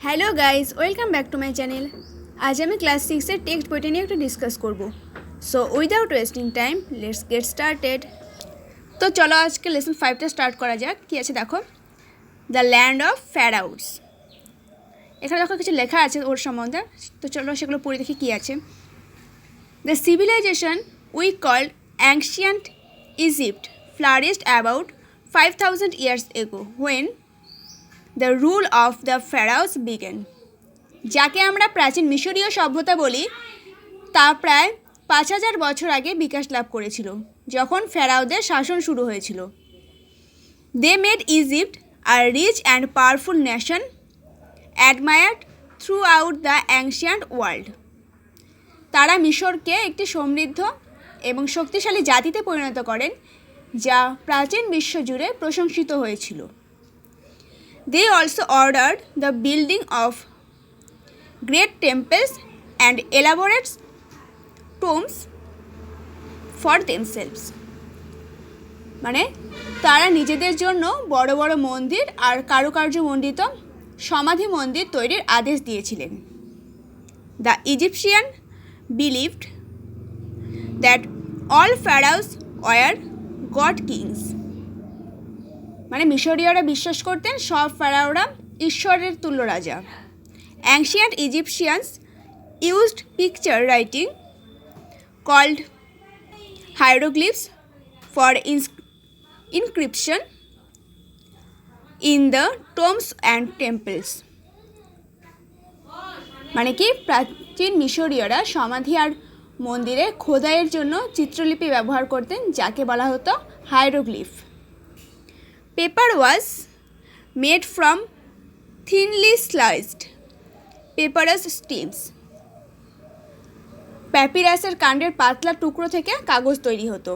Hello guys, welcome back to my channel. আজ আমি class 6-এর text বইটা নিয়ে একটু ডিসকাস করব। So without wasting time let's get started. তো চলো আজকে লেসন 5টা স্টার্ট করা যাক। কী আছে দেখো, দ্য ল্যান্ড অফ ফ্যারাউস। এখানে দেখো কিছু লেখা আছে ওর সম্বন্ধে, তো চলো সেগুলো পড়ে দেখি কী আছে। The civilisation we called ancient Egypt flourished about 5000 years ago when the rule of the pharaohs began. যাকে আমরা প্রাচীন মিশরীয় সভ্যতা বলি, তা প্রায় 5000 বছর আগে বিকাশ লাভ করেছিল, যখন ফেরাওদের শাসন শুরু হয়েছিল। They made Egypt a rich and powerful nation admired throughout the ancient world. তারা মিশরকে একটি সমৃদ্ধ এবং শক্তিশালী জাতিতে পরিণত করেন, যা প্রাচীন বিশ্বজুড়ে প্রশংসিত হয়েছিল। They also ordered the building of great temples and elaborate tombs for themselves. মানে তারা নিজেদের জন্য বড় বড় মন্দির আর কারুকার্যমণ্ডিত সমাধি মন্দির তৈরির আদেশ দিয়েছিলেন। The Egyptian believed that all pharaohs were god kings. মানে মিশরীয়রা বিশ্বাস করতেন সব ফেরাওরা ঈশ্বরের তুল্য রাজা। Ancient Egyptians used picture writing called hieroglyphs for inscription in the tombs and temples. মানে কি প্রাচীন মিশরীয়রা সমাধি আর মন্দিরে খোদাইয়ের জন্য চিত্রলিপি ব্যবহার করতেন, যাকে বলা হতো হাইরোগ্লিফ। Paper was made from thinly sliced papyrus stems. প্যাপিরাসের কাণ্ডের পাতলা টুকরো থেকে কাগজ তৈরি হতো।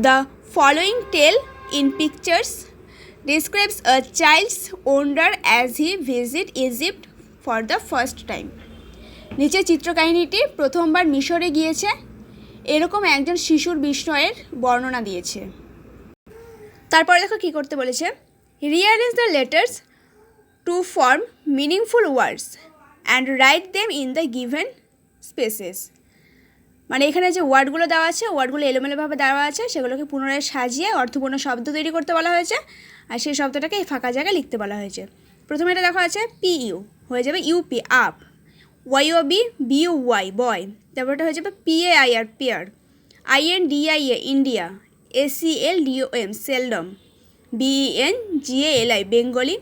The following tale in pictures describes a child's wonder as he visits Egypt for the first time. নিচে চিত্রকাহিনীটি প্রথমবার মিশরে গিয়েছে এরকম একজন শিশুর বিস্ময়ের বর্ণনা দিয়েছে। তারপরে দেখো কী করতে বলেছে, rearrange the letters to form meaningful words and write them in the given spaces. মানে এখানে যে ওয়ার্ডগুলো দেওয়া আছে, ওয়ার্ডগুলো এলোমেলোভাবে দেওয়া আছে, সেগুলোকে পুনরায় সাজিয়ে অর্থপূর্ণ শব্দ তৈরি করতে বলা হয়েছে, আর সেই শব্দটাকে এই ফাঁকা জায়গায় লিখতে বলা হয়েছে। প্রথমে এটা দেখা আছে PU, হয়ে যাবে UP up, YOB BUY boy, তারপরটা হয়ে যাবে PAIR pair, INDIA India, ACLDOM seldom, BENGALI Bengali,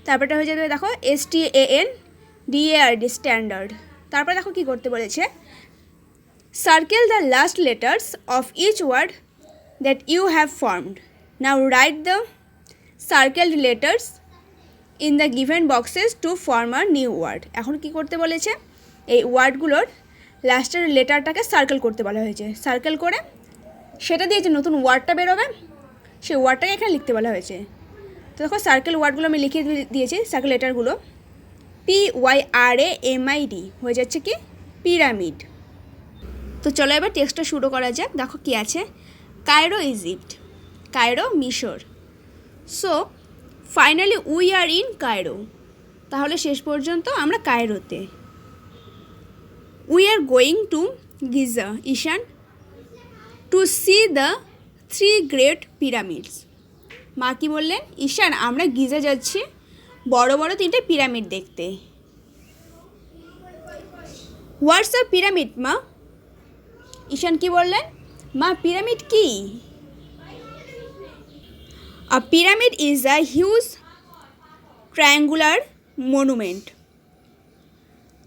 তারপরটা হয়ে যাবে দেখো STANDARD স্ট্যান্ডার্ড। তারপরে দেখো কী করতে বলেছে, circle the last letters of each word that you have formed. Now write the circled letters in the given boxes to form a new word. এখন কী করতে বলেছে, এই ওয়ার্ডগুলোর লাস্টের লেটারটাকে সার্কেল করতে বলা হয়েছে। সার্কেল করে সেটা দিয়ে যে নতুন ওয়ার্ডটা বেরোবে, সেই ওয়ার্ডটাকে এখানে লিখতে বলা হয়েছে। তো দেখো সার্কেল ওয়ার্ডগুলো আমি লিখে দিয়েছি, সার্কেল লেটারগুলো PYRAMID হয়ে যাচ্ছে কি পিরামিড। তো চলো এবার টেক্সটটা শুরু করা যাক। দেখো কি আছে, কায়রো ইজিপ্ট, কায়রো মিশর। So finally we are in Cairo, তাহলে শেষ পর্যন্ত আমরা কায়রোতে। We are going to Giza ঈশান to see the 3 great pyramids. মা কি বললেন, ঈশান আমরা গিজা যাচ্ছি বড় বড় 3টে পিরামিড দেখতে। হোয়াটস আ পিরামিড মা? ঈশান কি বললেন, মা পিরামিড কি? A pyramid is a huge triangular monument,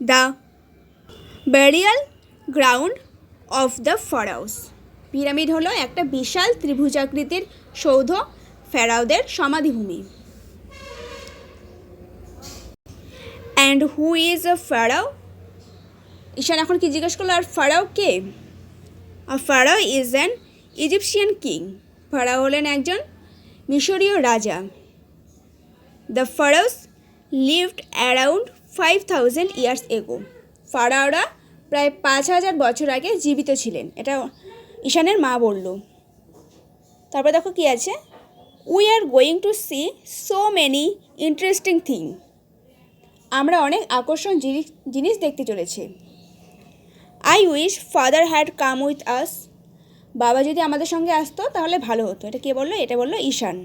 the burial ground of the pharaohs. Pyramid হলো একটা বিশাল ত্রিভুজাকৃতির সৌধ, ফেরাওদের সমাধিভূমি। And who is a ফেরাও? ঈশান এখন কি জিজ্ঞেস করলো, আর ফেরাও কে? A pharaoh is an Egyptian king. Pharaoh হলেন একজন মিশরীয় রাজা। The pharaohs lived around 5000 years ago. ফেরাওরা প্রায় 5000 বছর আগে জীবিত ছিলেন, এটা ঈশানের মা বলল। তারপর দেখো কি আছে, we are going to see so many interesting thing আমরা অনেক আকর্ষণ জিনিস দেখতে চলেছি। I wish father had come with us. বাবা যদি আমাদের সঙ্গে আসতো তাহলে ভালো হতো। এটা কে বললো? এটা বললো Ishan.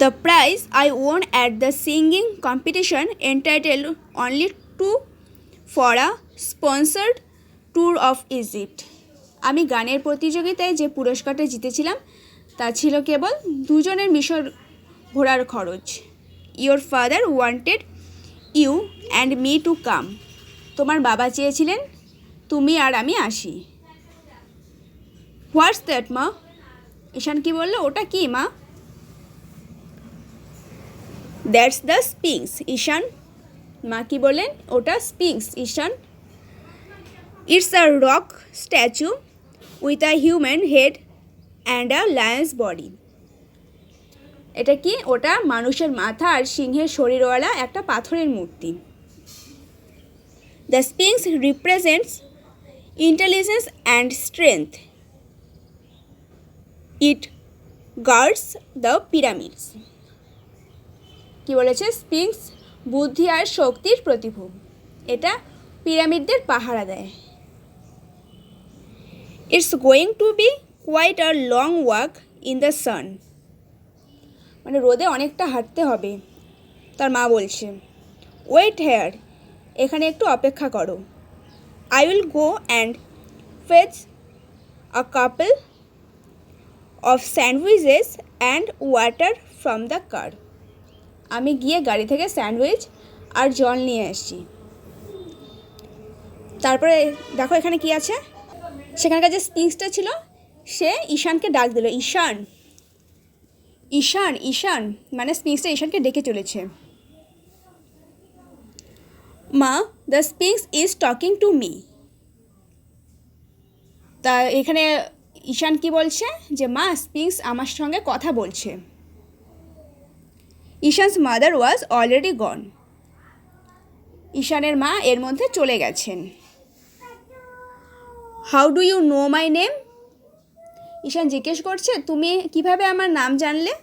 The prize I won at the singing competition entitled only to for a sponsored tour of Egypt. আমি গানের প্রতিযোগিতায় যে পুরস্কারটা জিতেছিলাম তা ছিল কেবল দুজনের মিশর ঘোরার খরচ। Your father wanted you and me to come. তোমার বাবা চেয়েছিলেন তুমি আর আমি আসি। হোয়াটস দ্যাট মা? ঈশান কি বললো? ওটা কি মা? That's the Sphinx Ishan. মা কি বললেন? ওটা Sphinx Ishan. It's a rock statue with a human head and a lion's body. এটা কি? ওটা মানুষের মাথা আর সিংহের শরীরওয়ালা একটা পাথরের মূর্তি। The স্পিংস represents intelligence and strength. It guards the pyramids. কি বলেছে? স্পিংস বুদ্ধি আর শক্তির প্রতিভূ। এটা পিরামিডদের পাহারা দেয়। It's going to be quite a long walk in the sun. মানে রোদে অনেকটা হাঁটতে হবে। তার মা বলছে ওয়েট হেয়ার, এখানে একটু অপেক্ষা করো। I will go and fetch a couple of sandwiches and water from the car. আমি গিয়ে গাড়ি থেকে স্যান্ডউইচ আর জল নিয়ে আসছি। তারপরে দেখো এখানে কি আছে। সেখানকার যে স্পিংসটা ছিল সে ঈশানকে ডাক দিল, ঈশান ঈশান ঈশান। মানে স্পিংসটা ঈশানকে ডেকে চলেছে। মা, the স্পিংস is talking to me. তা এখানে ঈশান কি বলছে? যে মা, স্পিংস আমার সঙ্গে কথা বলছে। Ishan's mother was already gone. ঈশানের মা এর মধ্যে চলে গেছেন। How do you know my name? Ishan জিজ্ঞেস করছে তুমি কিভাবে আমার নাম জানলে?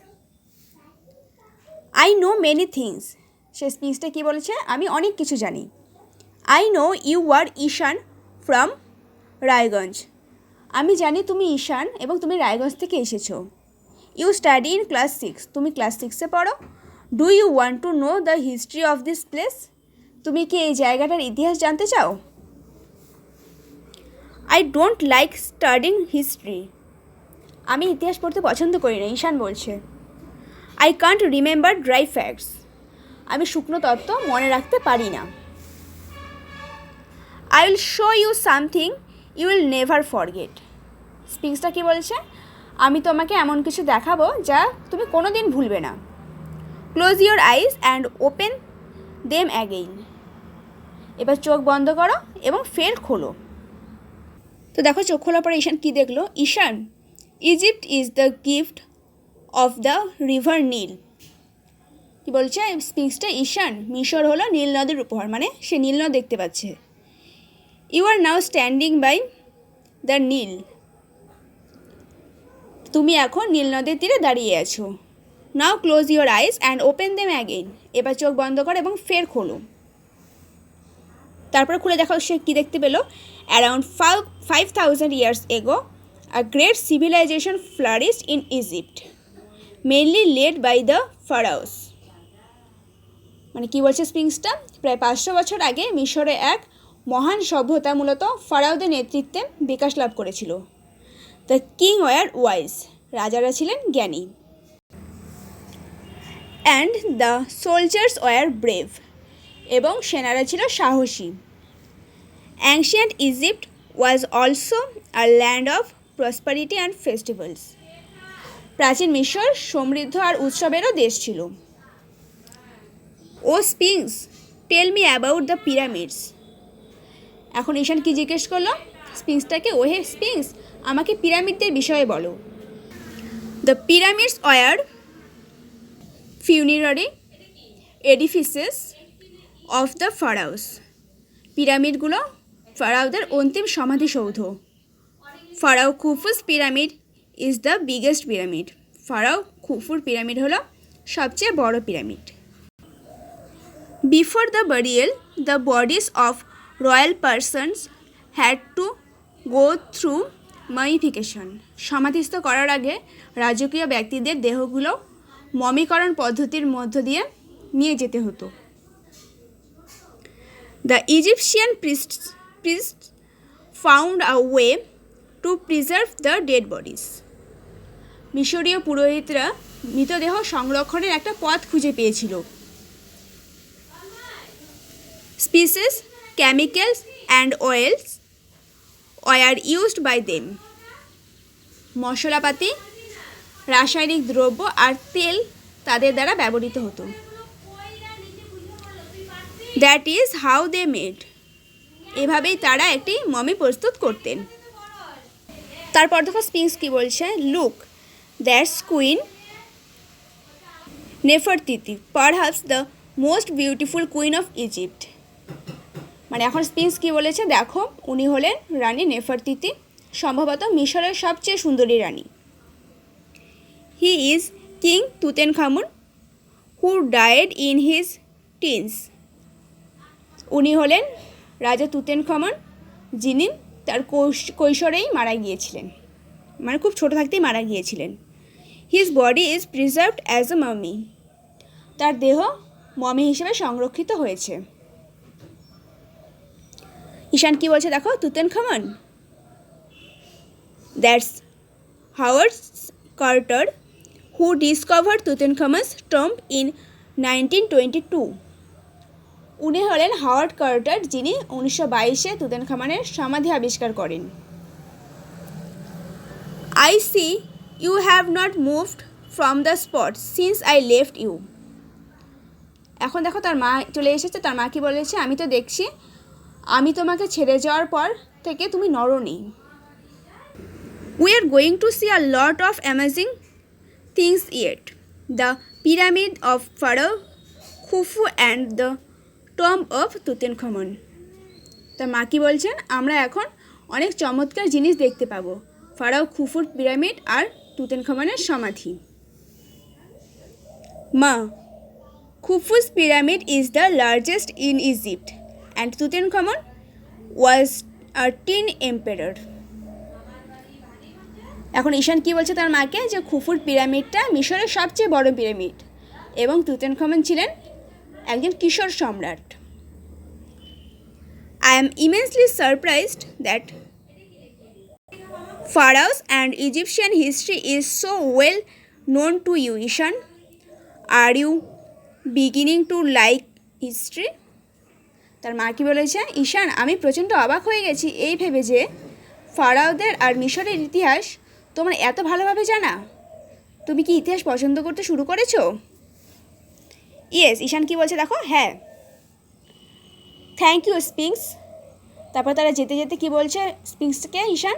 I know many things. সে স্পিংসটা কি বলেছে? আমি অনেক কিছু জানি। I know you are Ishan from Raiganj. আমি জানি তুমি ঈশান এবং তুমি রায়গঞ্জ থেকে এসেছো। You study in class 6। তুমি ক্লাস 6-এ পড়ো। Do you want to know the history of this place? তুমি কি এই জায়গাটার ইতিহাস জানতে চাও? I don't like studying history. আমি ইতিহাস পড়তে পছন্দ করি না, ঈশান বলছে। I can't remember dry facts. আমি শুকনো তত্ত্ব মনে রাখতে পারি না। I will show you something you will never forget. স্পিংসটা কি বলছে? আমি তোমাকে এমন কিছু দেখাবো যা তুমি কোনো দিন ভুলবে না। Close your eyes and open them again. এবার চোখ বন্ধ করো এবং ফের খোলো। তো দেখো চোখ খোলার পরে ঈশান কী দেখলো? Ishan, Egypt is the gift of the river Nile. কী বলছে স্পিংসটা? ঈশান, মিশর হলো নীল নদের উপহার। মানে সে নীল নদ দেখতে পাচ্ছে। You are now standing by the Nile. তুমি এখন নীল নদের তীরে দাঁড়িয়ে আছো। Now close your eyes and open them again. এবার চোখ বন্ধ করো এবং ফের খোলো। তারপরে খুলে দেখো সে কী দেখতে পেলো? Around 5,000 years ago a great civilization flourished in Egypt, mainly led by the pharaohs. মানে কী বলছে স্পিংসটা? প্রায় 500 বছর আগে মিশরে এক মহান সভ্যতা মূলত ফারাওদের নেতৃত্বে বিকাশ লাভ করেছিল। The king were wise. রাজারা ছিলেন জ্ঞানী। And the soldiers were brave. এবং সেনারা ছিল সাহসী। Ancient Egypt was also a land of prosperity and festivals. প্রাচীন মিশর সমৃদ্ধ আর উৎসবেরও দেশ ছিল। O sphinx, tell me about the pyramids. এখন ঈশান কি জিজ্ঞেস করলো স্পিংসটাকে? ওহে স্পিংস, আমাকে পিরামিডদের বিষয়ে বলো। The pyramids were funerary edifices of the pharaohs. পিরামিডগুলো ফারাওদের অন্তিম সমাধিসৌধ। Pharaoh Khufu's pyramid is the biggest pyramid. Pharaoh খুফুর পিরামিড হলো সবচেয়ে বড় pyramid. Before the burial, the bodies of royal persons had to go through mummification. সমাধিস্থ করার আগে রাজকীয় ব্যক্তিদের দেহগুলো মমিকরণ পদ্ধতির মধ্য দিয়ে নিয়ে যেতে হতো। The Egyptian priests found a way to preserve the dead bodies. মিশরীয় পুরোহিতরা মৃতদেহ সংরক্ষণের একটা পথ খুঁজে পেয়েছিল। Spices, chemicals and oils were used by them. মশলাপাতি, রাসায়নিক দ্রব্য আর তেল তাদের দ্বারা ব্যবহৃত হতো। That is how they made. এভাবেই তারা একটি মমি প্রস্তুত করতেন। তারপর দেখো স্পিংস কি বলছে, look that's queen নেফারতিতি, perhaps the most beautiful queen of Egypt. মানে এখন স্পিংস কি বলেছে, দেখো উনি হলেন রানী নেফারতিতি, সম্ভবত মিশরের সবচেয়ে সুন্দরী রানী। He is king Tutankhamun who died in his teens. উনি হলেন রাজা তুতেনখামুন, যিনি তার কৈশোরেই মারা গিয়েছিলেন, মানে খুব ছোট থাকতেই মারা গিয়েছিলেন। His body is preserved as a মামি। তার দেহ মমি হিসেবে সংরক্ষিত হয়েছে। ঈশান কি বলছে দেখো, Tutankhamun that's Howard Carter who discovered Tutankhamun's tomb in 1922। উনি হলেন হাওয়ার্ড কার্টার, যিনি 1922-এ তুতেনখামুনের সমাধি আবিষ্কার করেন। I see you have not moved from the spot since I left you. এখন দেখো তার মা চলে এসেছে, তার মা কি বলেছে, আমি তো দেখছি আমি তোমাকে ছেড়ে যাওয়ার পর থেকে তুমি নড়োনি। We are going to see a lot of amazing things yet, the pyramid of pharaoh Khufu and the tomb of Tutankhamun. তার মা কি বলছেন, আমরা এখন অনেক চমৎকার জিনিস দেখতে পাবো, ফারাও খুফুর পিরামিড আর তুতেনখামুনের সমাধি। মা, খুফু's pyramid is the largest in Egypt and Tutankhamun was a teen emperor. এখন ঈশান কি বলছে তার মাকে, যে খুফুর পিরামিডটা মিশরের সবচেয়ে বড় পিরামিড এবং তুতেনখামুন ছিলেন একজন কিশোর সম্রাট। I am immensely surprised that Pharaohs and Egyptian history is so well known to you, Ishan. Are you beginning to like history? তার মা কি বলেছে, ঈশান আমি প্রচণ্ড অবাক হয়ে গেছি এই ভেবে যে ফারাওদের আর মিশরের ইতিহাস তোমার এত ভালোভাবে জানা। তুমি কি ইতিহাস পছন্দ করতে শুরু করেছো? ইয়েস, ঈশান কি বলছে দেখো, হ্যাঁ। Thank you Sphinx. তারপর তারা যেতে যেতে কি বলছে স্পিংসকে ঈশান,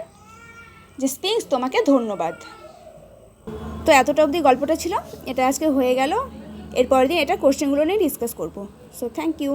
যে স্পিংস তোমাকে ধন্যবাদ। তো এতটা অবধি গল্পটা ছিল, এটা আজকে হয়ে গেল। এরপর দিন এটা কোশ্চেনগুলো নিয়ে ডিসকাস করবো। So thank you.